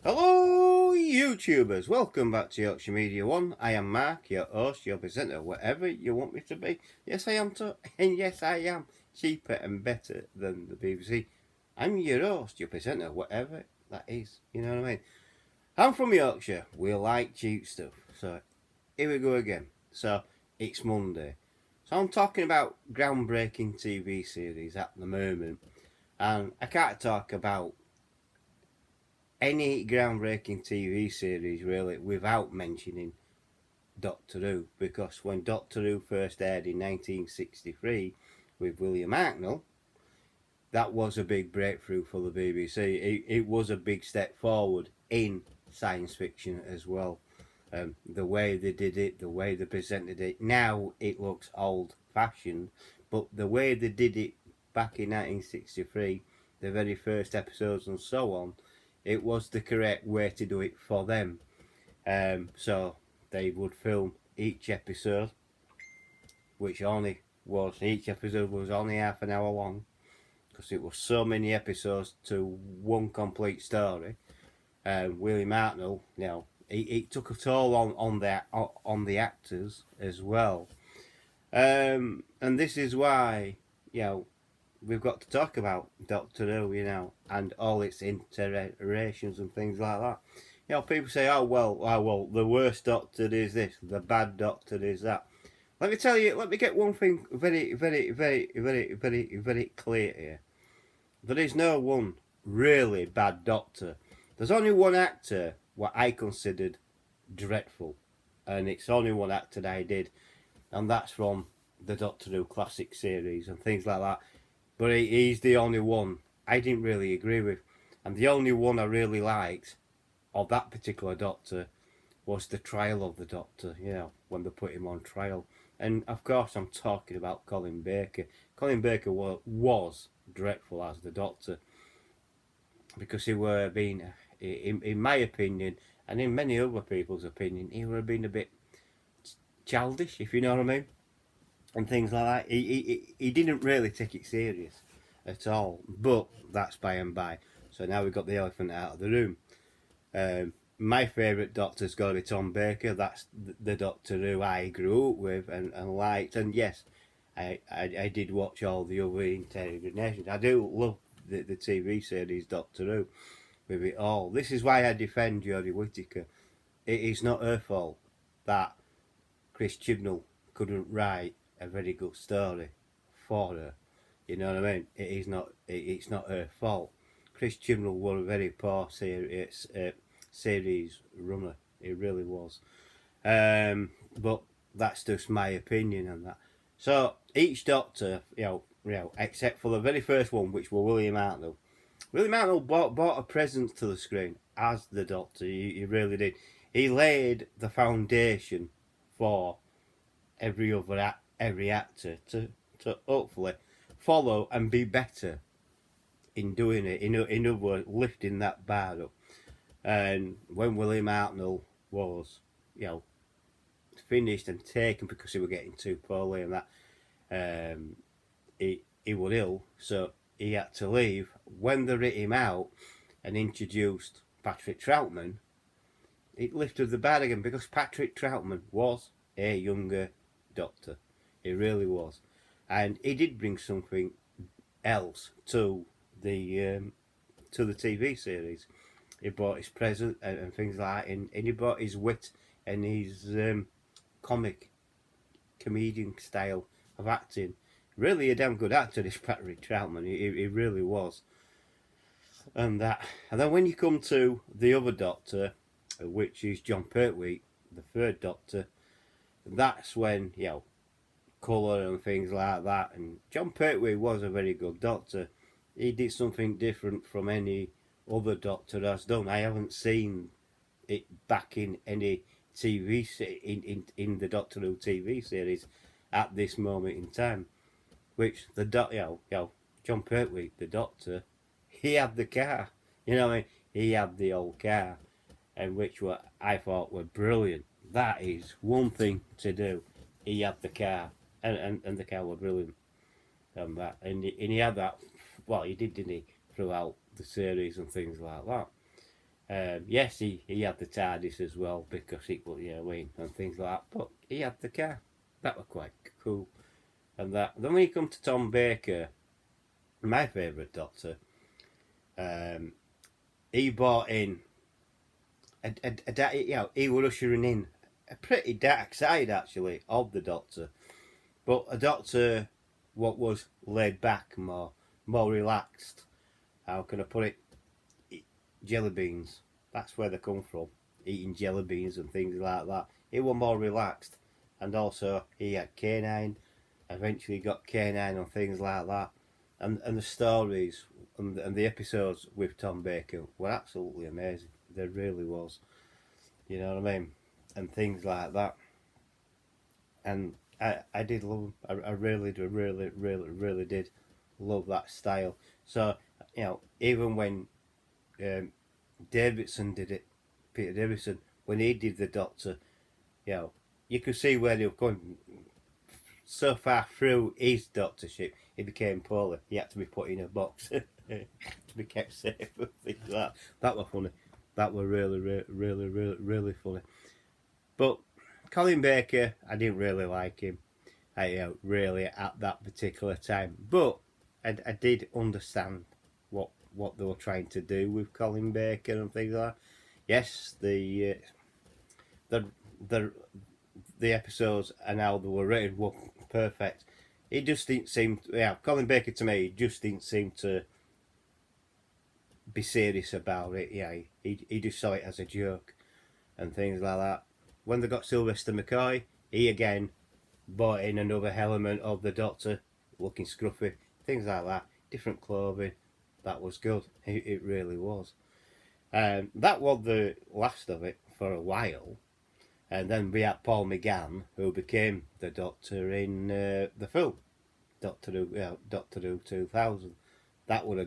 Hello, YouTubers. Welcome back to Yorkshire Media One. I am Mark, your host, your presenter, whatever you want me to be. Yes, I am too, and yes, I am cheaper and better than the BBC. I'm your host, your presenter, whatever that is. You know what I mean? I'm from Yorkshire. We like cheap stuff. So here we go again. So it's Monday. So I'm talking about groundbreaking TV series at the moment, and I can't talk about any groundbreaking TV series really without mentioning Doctor Who, because when Doctor Who first aired in 1963 with William Hartnell, that was a big breakthrough for the BBC. It was a big step forward in science fiction as well. The way they did it, the way they presented it. Now it looks old fashioned, but the way they did it back in 1963, the very first episodes and so on, it was the correct way to do it for them. So they would film each episode, which only was each episode was only half an hour long, because it was so many episodes to one complete story. William Hartnell, it took a toll on the actors as well. And this is why, you know, we've got to talk about Doctor Who, and all its iterations and things like that. People say, oh well, the worst Doctor is this, the bad Doctor is that. Let me tell you, let me get one thing very clear here. There is no one really bad Doctor. There's only one actor what I considered dreadful, and it's only one actor that I did, and that's from the Doctor Who classic series and things like that. But he's the only one I didn't really agree with, and the only one I really liked of that particular Doctor was the trial of the Doctor. When they put him on trial, and of course I'm talking about Colin Baker. Colin Baker was dreadful as the Doctor, because he were being, in my opinion, and in many other people's opinion, he were being a bit childish, if you know what I mean, and things like that. He didn't really take it serious at all. But that's by and by. So now we've got the elephant out of the room. My favourite Doctor's got to be Tom Baker. That's the Doctor who I grew up with and liked. And yes, I did watch all the other interrogations. I do love the TV series Doctor Who with it all. This is why I defend Jodie Whittaker. It is not her fault that Chris Chibnall couldn't write a very good story for her. You know what I mean? It's not her fault. Chris Chibnall was a very poor series runner. It really was. But that's just my opinion on that. So each Doctor, except for the very first one, which was William Hartnell. William Hartnell brought a presence to the screen as the Doctor. He really did. He laid the foundation for every actor to hopefully follow and be better in doing it. In other words, lifting that bar up. And when William Hartnell was, finished and taken because he was getting too poorly and that, he was ill, so he had to leave. When they writ him out and introduced Patrick Troutman, it lifted the bar again, because Patrick Troutman was a younger Doctor. He really was, and he did bring something else the to the TV series. He brought his presence and things like that, and he brought his wit and his comedian style of acting. Really a damn good actor, this Patrick Troutman. He really was. And then when you come to the other Doctor, which is Jon Pertwee, the third Doctor, that's when, colour and things like that. And Jon Pertwee was a very good Doctor. He did something different from any other Doctor has done. I haven't seen it back in any TV in the Doctor Who TV series at this moment in time. Which Jon Pertwee, the Doctor, he had the car. You know what I mean? He had the old car, and which I thought were brilliant. That is one thing to do. He had the car, and the car was brilliant. And he had that. Well, he did, didn't he? Throughout the series and things like that. Yes, he had the TARDIS as well because it was, you know, Wayne and things like that. But he had the car. That was quite cool. And that then when you come to Tom Baker, my favourite Doctor, um, he brought in you know, he was ushering in a pretty dark side actually of the Doctor, but a Doctor what was laid back, more relaxed. How can I put it? Jelly beans. That's where they come from. Eating jelly beans and things like that. He was more relaxed, and also he had K9. Eventually got K9 and things like that, and the stories and the episodes with Tom Baker were absolutely amazing. There really was. You know what I mean? And things like that. And I did love him. I really did, really did love that style. So, you know, even when um, Davidson did it, Peter Davidson, when he did the Doctor, you know, you could see where they were going. So far through his doctorship, he became poorly. He had to be put in a box to be kept safe and things like that. That was funny. That was really funny. But Colin Baker, I didn't really like him. Really at that particular time. But I did understand what they were trying to do with Colin Baker and things like that. Yes, the the the episodes and how they were written were perfect. It just didn't seem, yeah, Colin Baker to me just didn't seem to be serious about it. Yeah, he just saw it as a joke and things like that. When they got Sylvester McCoy, he again brought in another element of the Doctor, looking scruffy, things like that. Different clothing. That was good. It really was. That was the last of it for a while. And then we had Paul McGann, who became the Doctor in the film Doctor Who 2000. That was a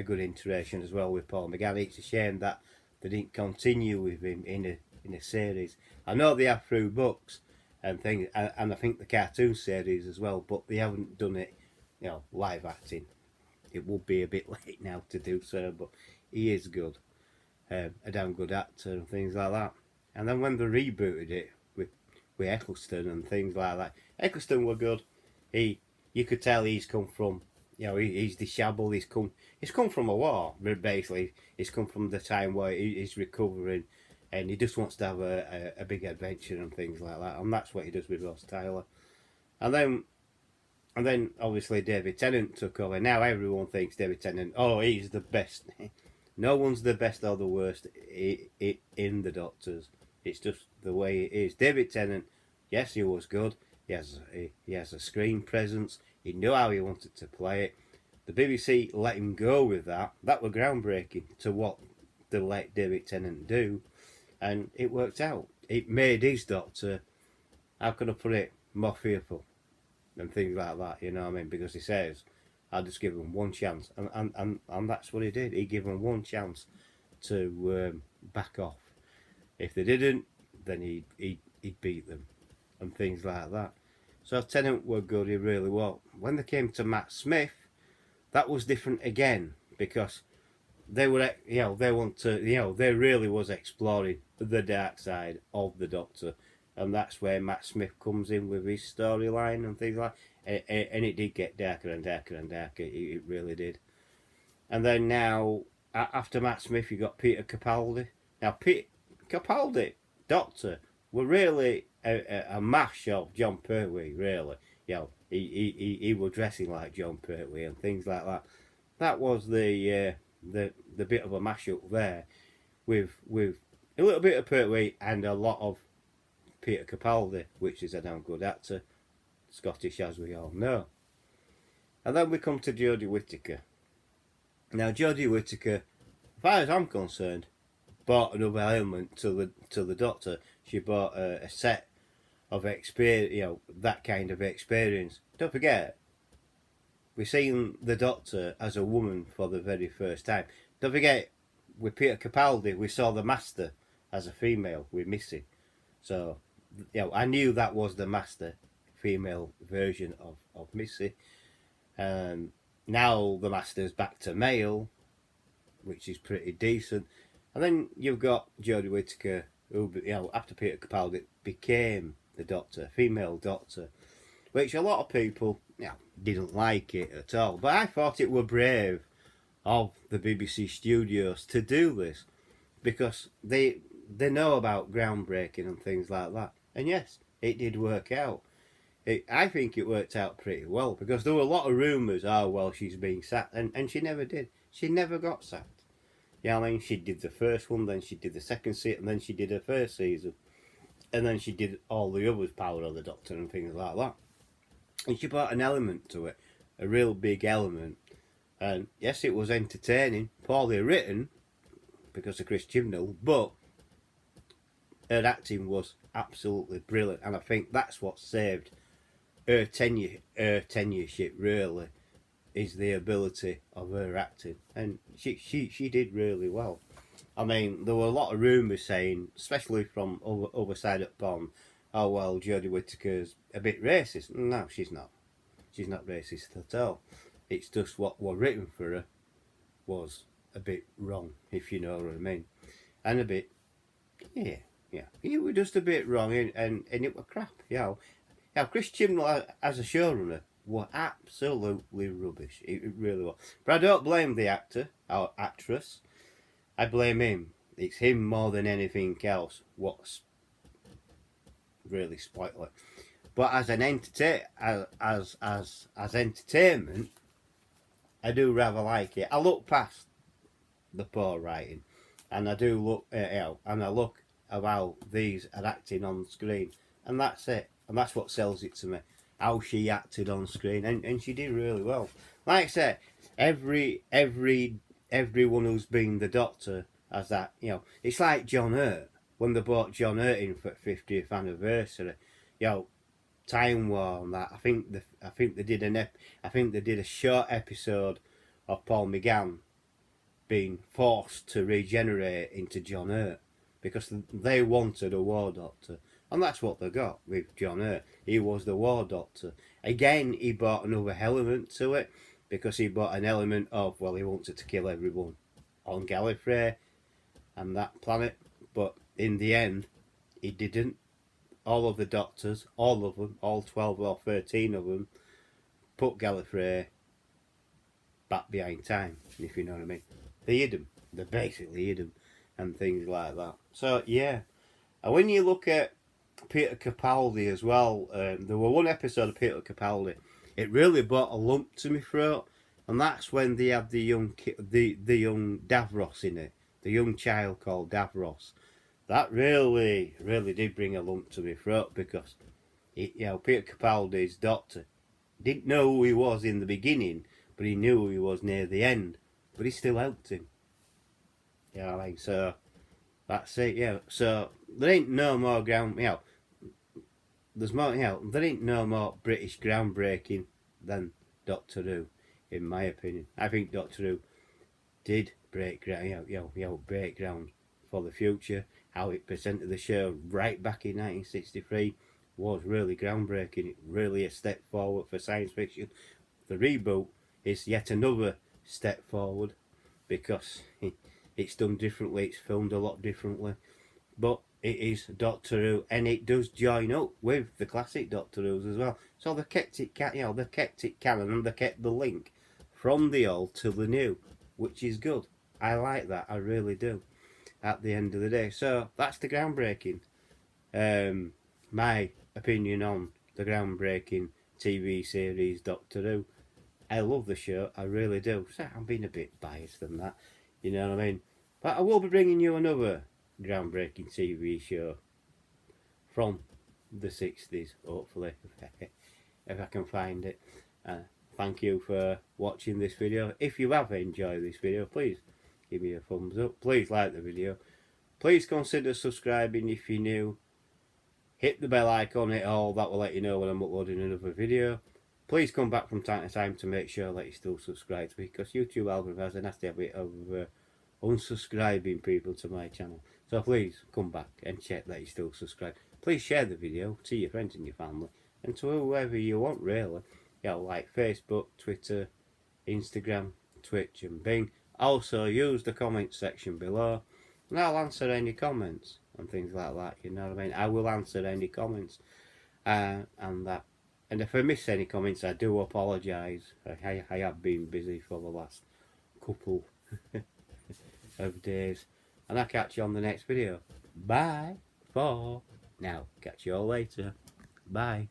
good iteration as well with Paul McGann. It's a shame that they didn't continue with him in a series. I know they have through books and things, and I think the cartoon series as well, but they haven't done it, you know, live acting. It would be a bit late now to do so, but he is good, a damn good actor and things like that. And then when they rebooted it with Eccleston and things like that, Eccleston were good. He, you could tell he's come from, you know, he's disheveled. He's come from a war, basically. He's come from the time where he's recovering, and he just wants to have a big adventure and things like that. And that's what he does with Ross Tyler. And then obviously David Tennant took over. Now everyone thinks David Tennant, oh, he's the best. No one's the best or the worst in the Doctors. It's just the way it is. David Tennant, yes, he was good. He has a screen presence. He knew how he wanted to play it. The BBC let him go with that. That was groundbreaking to what they let David Tennant do, and it worked out. It made his Doctor, how can I put it, more fearful and things like that. You know what I mean? Because he says, "I'll just give him one chance," and that's what he did. He gave him one chance to back off. If they didn't, then he'd beat them and things like that. So Tennant were good, he really was. When they came to Matt Smith, that was different again because they were, you know, they want to, you know, they really was exploring the dark side of the Doctor, and that's where Matt Smith comes in with his storyline and things like. And it did get darker and darker and darker. It really did. And then now, after Matt Smith, you got Peter Capaldi. Now, Peter Capaldi, Doctor, were really a mash of John Pertwee, really. You know, he was dressing like John Pertwee and things like that. That was the bit of a mashup there with a little bit of Pertwee and a lot of Peter Capaldi, which is a damn good actor, Scottish as we all know. And then we come to Jodie Whittaker. Now, Jodie Whittaker, as far as I'm concerned, brought another element to the Doctor. She brought a set of experience, you know, that kind of experience. Don't forget, we're seeing the Doctor as a woman for the very first time. Don't forget, with Peter Capaldi, we saw the Master as a female with Missy. So, you know, I knew that was the Master female version of Missy. Now the Master's back to male, which is pretty decent. And then you've got Jodie Whittaker, who, after Peter Capaldi, became the Doctor, female Doctor, which a lot of people, didn't like it at all. But I thought it were brave of the BBC studios to do this, because they know about groundbreaking and things like that. And yes, it did work out. I think it worked out pretty well, because there were a lot of rumours, oh well, she's being sacked, and she never did. She never got sacked. Yeah, I mean, she did the first one, then she did the second season, and then she did her first season, and then she did all the others, Power of the Doctor and things like that. And she brought an element to it, a real big element. And yes, it was entertaining, poorly written because of Chris Chibnall, but her acting was absolutely brilliant, and I think that's what saved her tenureship. Really, is the ability of her acting, and she did really well. I mean, there were a lot of rumours saying, especially from other side of the pond, oh well, Jodie Whittaker's a bit racist. No, she's not. She's not racist at all. It's just what was written for her was a bit wrong, if you know what I mean, and a bit, yeah, it was just a bit wrong, and it was crap. Chris Chibnall as a showrunner were absolutely rubbish. It really was. But I don't blame the actor or actress. I blame him. It's him more than anything else what's really spoiled it. But as an as entertainment, I do rather like it. I look past the poor writing, and I do look and I look at how these are acting on screen, and that's it. And that's what sells it to me. How she acted on screen, and she did really well. Like I said, everyone who's been the Doctor has that. It's like John Hurt when they brought John Hurt in for 50th anniversary. Time War and that. I think they did a short episode of Paul McGann being forced to regenerate into John Hurt because they wanted a War Doctor. And that's what they got with John Hurt. He was the War Doctor. Again, he brought another element to it, because he brought an element of, well, he wanted to kill everyone on Gallifrey and that planet. But in the end, he didn't. All of the Doctors, all of them, all 12 or 13 of them, put Gallifrey back behind time, if you know what I mean. They hid him. They basically hid him and things like that. So, yeah. And when you look at Peter Capaldi as well, there were one episode of Peter Capaldi, it really brought a lump to my throat, and that's when they had the young Davros in it, the young child called Davros. That really did bring a lump to my throat, because Peter Capaldi's Doctor didn't know who he was in the beginning, but he knew who he was near the end, but he still helped him. So that's it. So there ain't no more there's more, there ain't no more British groundbreaking than Doctor Who, in my opinion. I think Doctor Who did break ground, for the future. How it presented the show right back in 1963 was really groundbreaking. Really a step forward for science fiction. The reboot is yet another step forward, because it's done differently. It's filmed a lot differently, but it is Doctor Who, and it does join up with the classic Doctor Who's as well. So they kept it, they kept it canon, and they kept the link from the old to the new, which is good. I like that, I really do. At the end of the day, so that's the groundbreaking. My opinion on the groundbreaking TV series Doctor Who. I love the show, I really do. So I'm being a bit biased than that, you know what I mean. But I will be bringing you another groundbreaking TV show from the 60s, hopefully, if I can find it. Thank you for watching this video. If you have enjoyed this video, please give me a thumbs up. Please like the video. Please consider subscribing if you're new. Hit the bell icon, hit all, that will let you know when I'm uploading another video. Please come back from time to time to make sure that you're still subscribed, because YouTube algorithm has a nasty habit of unsubscribing people to my channel. So please come back and check that you're still subscribed. Please share the video to your friends and your family, and to whoever you want, really. Like Facebook, Twitter, Instagram, Twitch and Bing. Also use the comment section below And I'll answer any comments and things like that, you know what I mean? I will answer any comments and that. And if I miss any comments, I do apologise. I have been busy for the last couple of days. And I'll catch you on the next video. Bye for now. Catch you all later. Bye.